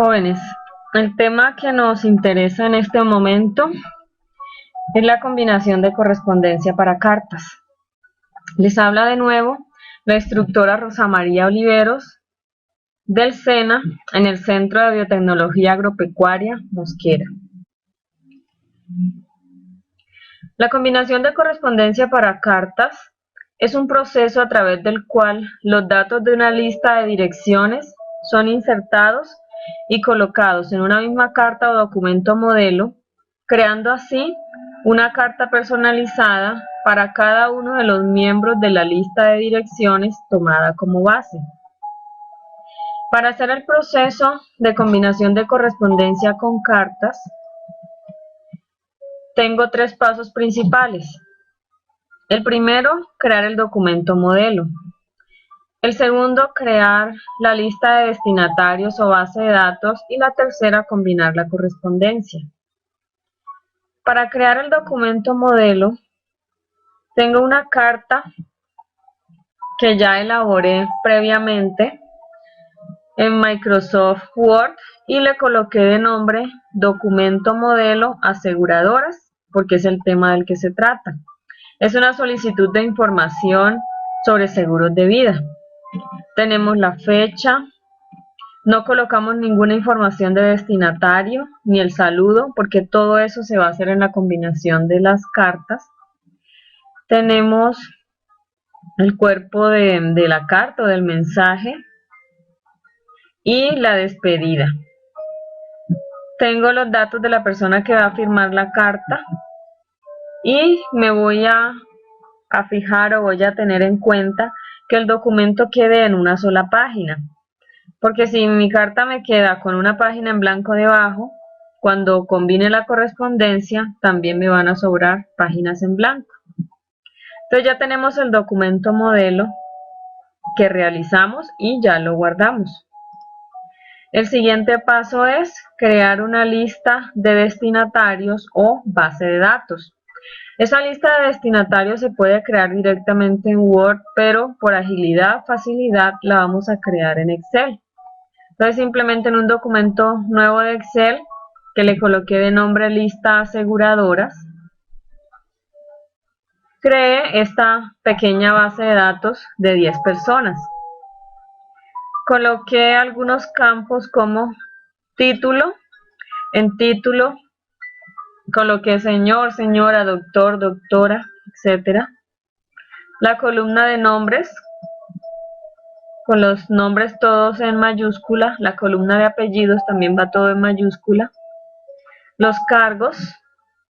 Jóvenes, el tema que nos interesa en este momento es la combinación de correspondencia para cartas. Les habla de nuevo la instructora Rosa María Oliveros del SENA en el Centro de Biotecnología Agropecuaria Mosquera. La combinación de correspondencia para cartas es un proceso a través del cual los datos de una lista de direcciones son insertados y colocados en una misma carta o documento modelo, creando así una carta personalizada para cada uno de los miembros de la lista de direcciones tomada como base. Para hacer el proceso de combinación de correspondencia con cartas, tengo tres pasos principales. El primero, crear el documento modelo. El segundo, crear la lista de destinatarios o base de datos. Y la tercera, combinar la correspondencia. Para crear el documento modelo, tengo una carta que ya elaboré previamente en Microsoft Word y le coloqué de nombre Documento Modelo Aseguradoras, porque es el tema del que se trata. Es una solicitud de información sobre seguros de vida. Tenemos la fecha, no colocamos ninguna información de destinatario ni el saludo, porque todo eso se va a hacer en la combinación de las cartas. Tenemos el cuerpo de la carta o del mensaje y la despedida. Tengo los datos de la persona que va a firmar la carta y me voy a fijar o voy a tener en cuenta que el documento quede en una sola página, porque si mi carta me queda con una página en blanco debajo, cuando combine la correspondencia también me van a sobrar páginas en blanco. Entonces ya tenemos el documento modelo que realizamos y ya lo guardamos. El siguiente paso es crear una lista de destinatarios o base de datos. Esa lista de destinatarios se puede crear directamente en Word, pero por agilidad, facilidad, la vamos a crear en Excel. Entonces simplemente en un documento nuevo de Excel, que le coloqué de nombre lista aseguradoras, creé esta pequeña base de datos de 10 personas. Coloqué algunos campos como título. En título coloqué señor, señora, doctor, doctora, etc. La columna de nombres, con los nombres todos en mayúscula. La columna de apellidos también va todo en mayúscula. Los cargos,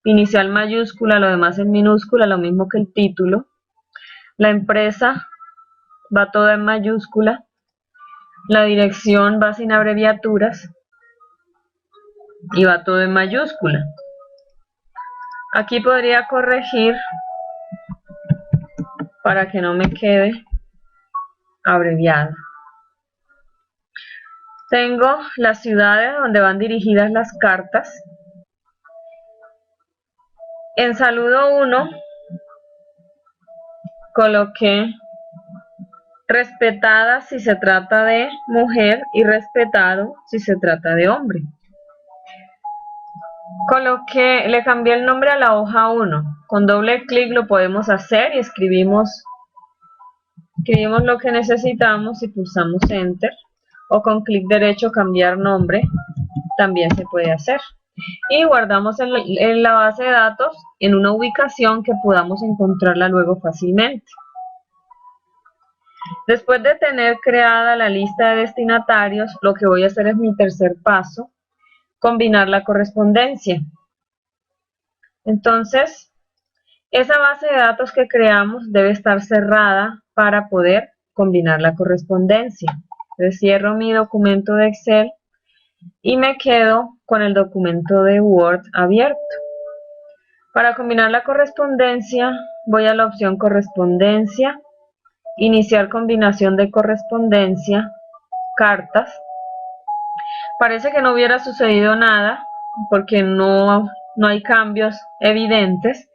inicial mayúscula, lo demás en minúscula, lo mismo que el título. La empresa va toda en mayúscula. La dirección va sin abreviaturas y va todo en mayúscula. Aquí podría corregir para que no me quede abreviado. Tengo las ciudades donde van dirigidas las cartas. En saludo 1 coloqué respetada si se trata de mujer y respetado si se trata de hombre. Le cambié el nombre a la hoja 1. Con doble clic lo podemos hacer y escribimos lo que necesitamos y pulsamos Enter. O con clic derecho cambiar nombre, también se puede hacer. Y guardamos en la base de datos en una ubicación que podamos encontrarla luego fácilmente. Después de tener creada la lista de destinatarios, lo que voy a hacer es mi tercer paso, combinar la correspondencia. Entonces, esa base de datos que creamos debe estar cerrada para poder combinar la correspondencia. Entonces cierro mi documento de Excel y me quedo con el documento de Word abierto. Para combinar la correspondencia, voy a la opción Correspondencia, Iniciar combinación de correspondencia, Cartas. Parece que no hubiera sucedido nada porque no hay cambios evidentes,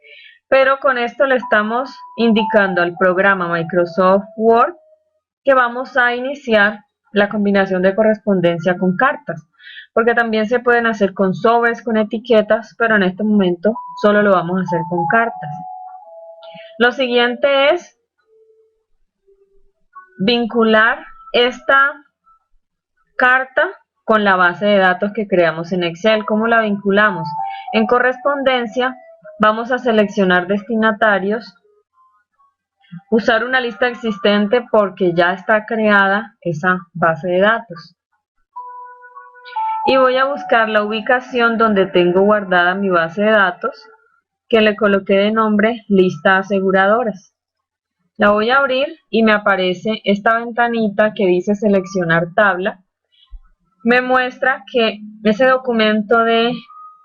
pero con esto le estamos indicando al programa Microsoft Word que vamos a iniciar la combinación de correspondencia con cartas, porque también se pueden hacer con sobres, con etiquetas, pero en este momento solo lo vamos a hacer con cartas. Lo siguiente es vincular esta carta con la base de datos que creamos en Excel. ¿Cómo la vinculamos? En correspondencia vamos a seleccionar destinatarios, usar una lista existente porque ya está creada esa base de datos. Y voy a buscar la ubicación donde tengo guardada mi base de datos, que le coloqué de nombre lista aseguradoras. La voy a abrir y me aparece esta ventanita que dice seleccionar tabla. Me muestra que ese documento de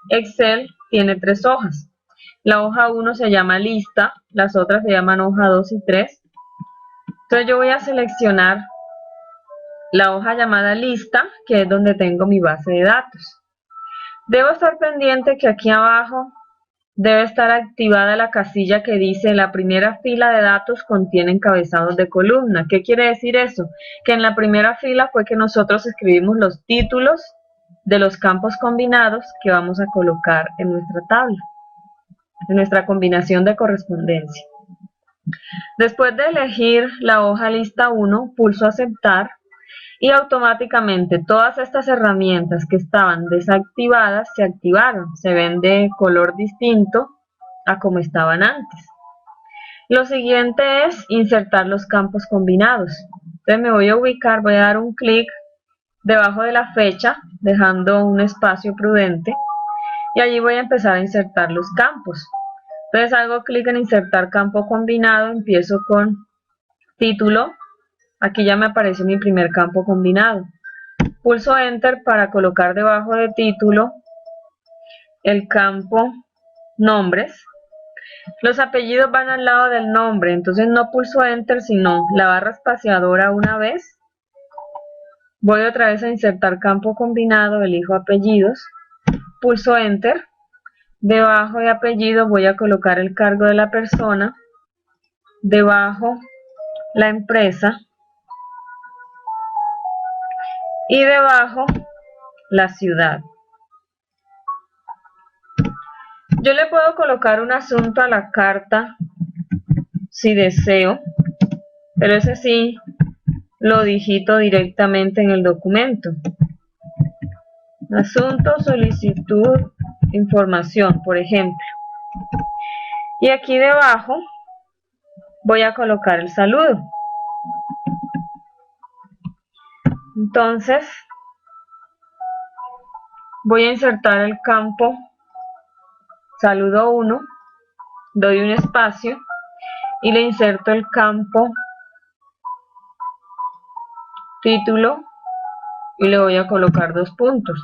Excel tiene 3 hojas. La hoja 1 se llama lista, las otras se llaman hoja 2 y 3. Entonces yo voy a seleccionar la hoja llamada lista, que es donde tengo mi base de datos. Debo estar pendiente que aquí abajo debe estar activada la casilla que dice la primera fila de datos contiene encabezados de columna. ¿Qué quiere decir eso? Que en la primera fila fue que nosotros escribimos los títulos de los campos combinados que vamos a colocar en nuestra tabla, en nuestra combinación de correspondencia. Después de elegir la hoja lista 1, pulso aceptar y automáticamente todas estas herramientas que estaban desactivadas se activaron, se ven de color distinto a como estaban antes. Lo siguiente es insertar los campos combinados. Entonces me voy a ubicar, voy a dar un clic debajo de la fecha, dejando un espacio prudente, y allí voy a empezar a insertar los campos. Entonces hago clic en insertar campo combinado, empiezo con título. Aquí ya me aparece mi primer campo combinado. Pulso Enter para colocar debajo de título el campo nombres. Los apellidos van al lado del nombre, entonces no pulso Enter, sino la barra espaciadora una vez. Voy otra vez a insertar campo combinado, elijo apellidos, pulso Enter. Debajo de apellido voy a colocar el cargo de la persona, debajo la empresa y debajo la ciudad. Yo le puedo colocar un asunto a la carta si deseo, pero ese sí lo digito directamente en el documento. Asunto, solicitud, información, por ejemplo. Y aquí debajo voy a colocar el saludo. Entonces voy a insertar el campo saludo 1, doy un espacio y le inserto el campo título y le voy a colocar 2 puntos.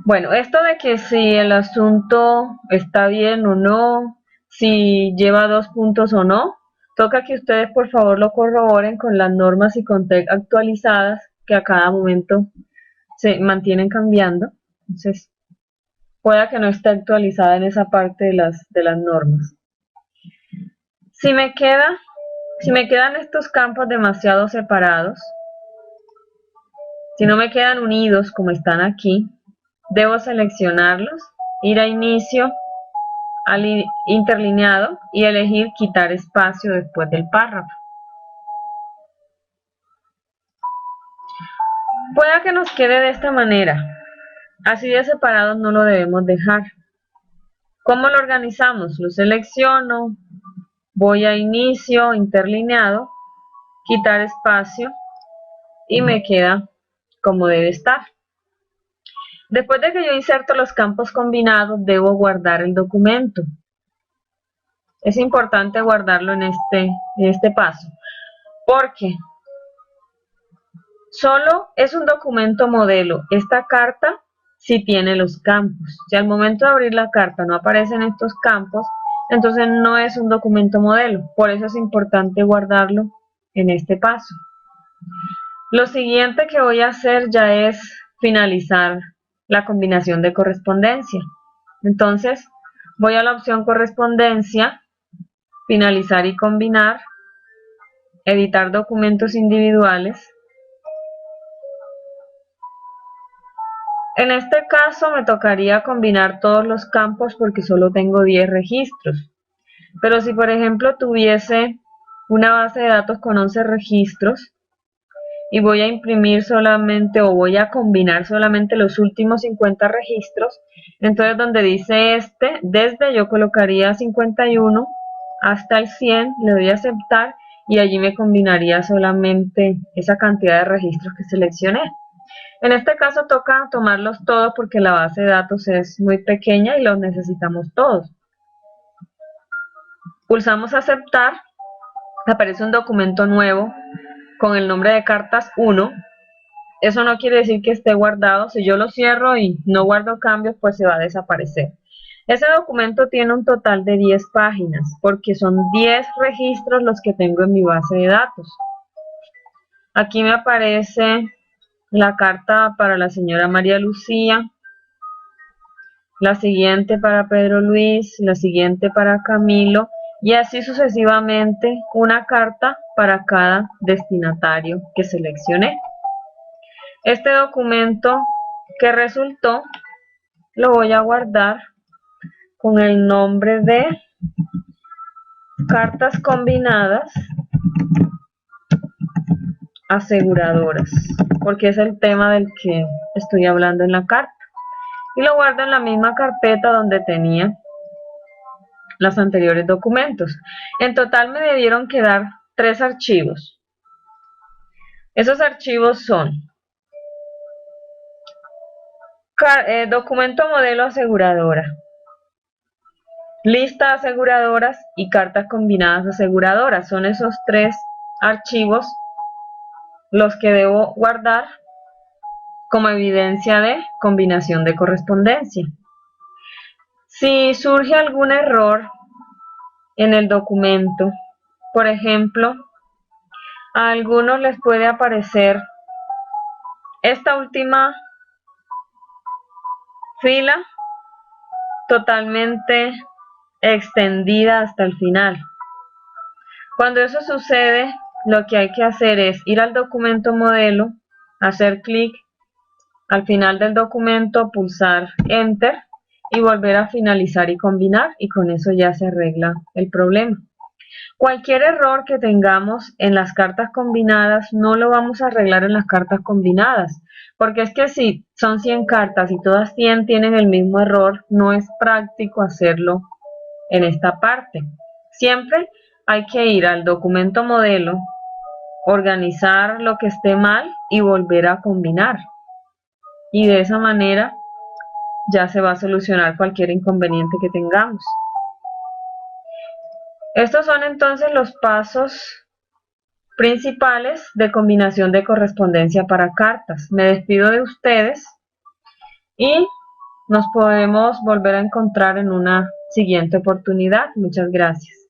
Bueno, esto de que si el asunto está bien o no, si lleva 2 puntos o no, toca que ustedes por favor lo corroboren con las normas y con TEC actualizadas que a cada momento se mantienen cambiando. Entonces, pueda que no esté actualizada en esa parte de las normas. Si me quedan estos campos demasiado separados, si no me quedan unidos como están aquí, debo seleccionarlos, ir a inicio, al interlineado y elegir quitar espacio después del párrafo. Pueda que nos quede de esta manera, así de separados no lo debemos dejar. ¿Cómo lo organizamos? Lo selecciono, voy a inicio, interlineado, quitar espacio y me queda como debe estar. Después de que yo inserto los campos combinados, debo guardar el documento. Es importante guardarlo en este paso, porque solo es un documento modelo. Esta carta sí tiene los campos. Si al momento de abrir la carta no aparecen estos campos, entonces no es un documento modelo. Por eso es importante guardarlo en este paso. Lo siguiente que voy a hacer ya es finalizar la combinación de correspondencia. Entonces voy a la opción correspondencia, finalizar y combinar, editar documentos individuales. En este caso me tocaría combinar todos los campos porque solo tengo 10 registros. Pero si por ejemplo tuviese una base de datos con 11 registros y voy a imprimir solamente o voy a combinar solamente los últimos 50 registros, entonces donde dice desde yo colocaría 51 hasta el 100, le doy a aceptar y allí me combinaría solamente esa cantidad de registros que seleccioné. En este caso toca tomarlos todos porque la base de datos es muy pequeña y los necesitamos todos. Pulsamos aceptar, aparece un documento nuevo con el nombre de cartas 1. Eso no quiere decir que esté guardado. Si yo lo cierro y no guardo cambios, pues se va a desaparecer. Ese documento tiene un total de 10 páginas porque son 10 registros los que tengo en mi base de datos. Aquí me aparece la carta para la señora María Lucía, la siguiente para Pedro Luis, la siguiente para Camilo y así sucesivamente una carta para cada destinatario que seleccioné. Este documento que resultó lo voy a guardar con el nombre de cartas combinadas aseguradoras, porque es el tema del que estoy hablando en la carta. Y lo guardo en la misma carpeta donde tenía los anteriores documentos. En total me debieron quedar 3 archivos. Esos archivos son documento modelo aseguradora, lista de aseguradoras y cartas combinadas aseguradoras. Son esos 3 archivos los que debo guardar como evidencia de combinación de correspondencia. Si surge algún error en el documento, por ejemplo, a algunos les puede aparecer esta última fila totalmente extendida hasta el final. Cuando eso sucede, lo que hay que hacer es ir al documento modelo, hacer clic al final del documento, pulsar Enter y volver a finalizar y combinar, y con eso ya se arregla el problema. Cualquier error que tengamos en las cartas combinadas no lo vamos a arreglar en las cartas combinadas, porque es que si son 100 cartas y todas 100 tienen el mismo error, no es práctico hacerlo en esta parte. Siempre hay que ir al documento modelo, organizar lo que esté mal y volver a combinar. Y de esa manera ya se va a solucionar cualquier inconveniente que tengamos. Estos son entonces los pasos principales de combinación de correspondencia para cartas. Me despido de ustedes y nos podemos volver a encontrar en una siguiente oportunidad. Muchas gracias.